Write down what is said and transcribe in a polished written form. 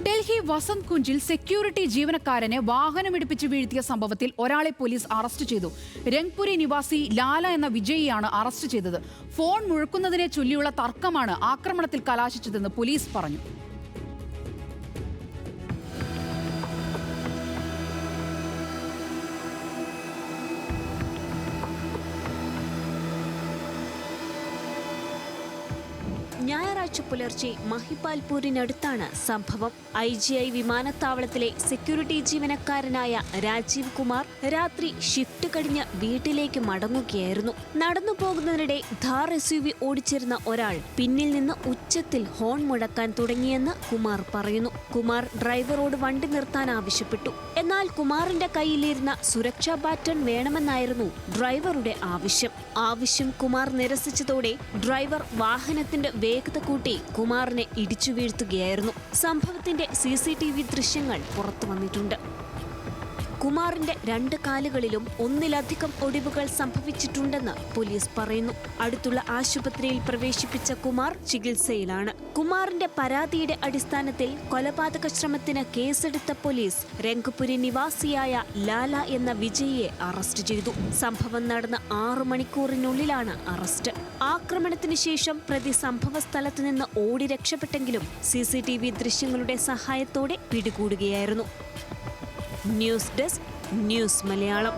Delhi Vasant കുഞ്ചിൽ security ജീവനക്കാരനെ വാഹനമിടിപ്പിച്ച് വീഴ്ത്തിയ സംഭവത്തിൽ ഒരാളെ പോലീസ് അറസ്റ്റ് ചെയ്തു. രംഗ്പുരി നിവാസി ലാല എന്ന വിജയിയാണ് അറസ്റ്റ് ചെയ്തത്. ഫോൺ മുഴക്കുന്നതിനെ ചൊല്ലിയുള്ള തർക്കമാണ് ആക്രമണത്തിൽ കലാശിച്ചതെന്ന് പോലീസ് പറഞ്ഞു. ഞായറാഴ്ച പുലർച്ചെ മഹിപാൽപൂരിനടുത്താണ് സംഭവം. IGI വിമാനത്താവളത്തിലെ സെക്യൂരിറ്റി ജീവനക്കാരനായ രാജീവ് കുമാർ രാത്രി ഷിഫ്റ്റ് കഴിഞ്ഞ് വീട്ടിലേക്ക് മടങ്ങുകയായിരുന്നു. നടന്നു പോകുന്നതിനിടെ ഥാർ SUV ഓടിച്ചിരുന്ന ഒരാൾ പിന്നിൽ നിന്ന് ഉച്ചത്തിൽ ഹോൺ മുഴക്കാൻ തുടങ്ങിയെന്ന് കുമാർ പറയുന്നു. കുമാർ ഡ്രൈവറോട് വണ്ടി നിർത്താൻ ആവശ്യപ്പെട്ടു. എന്നാൽ കുമാറിന്റെ കയ്യിലിരുന്ന സുരക്ഷാ ബാറ്റൺ വേണമെന്നായിരുന്നു ഡ്രൈവറുടെ ആവശ്യം കുമാർ നിരസിച്ചതോടെ ഡ്രൈവർ വാഹനത്തിന്റെ വേഗത കൂട്ടി കുമാറിനെ ഇടിച്ചു വീഴ്ത്തുകയായിരുന്നു. സംഭവത്തിന്റെ CCTV ദൃശ്യങ്ങൾ പുറത്തു വന്നിട്ടുണ്ട്. കുമാറിന്റെ 2 കാലുകളിലും ഒന്നിലധികം ഒടിവുകൾ സംഭവിച്ചിട്ടുണ്ടെന്ന് പോലീസ് പറയുന്നു. അടുത്തുള്ള ആശുപത്രിയിൽ പ്രവേശിപ്പിച്ച കുമാർ ചികിത്സയിലാണ്. കുമാറിന്റെ പരാതിയുടെ അടിസ്ഥാനത്തിൽ കൊലപാതക ശ്രമത്തിന് കേസെടുത്ത പോലീസ് രംഗ്പുരി നിവാസിയായ ലാല എന്ന വിജയിയെ അറസ്റ്റ് ചെയ്തു. സംഭവം നടന്ന 6 മണിക്കൂറിനുള്ളിലാണ് അറസ്റ്റ്. ആക്രമണത്തിന് ശേഷം പ്രതി സംഭവ സ്ഥലത്ത് നിന്ന് ഓടി രക്ഷപ്പെട്ടെങ്കിലും CCTV ദൃശ്യങ്ങളുടെ സഹായത്തോടെ പിടികൂടുകയായിരുന്നു. News desk, news Malayalam.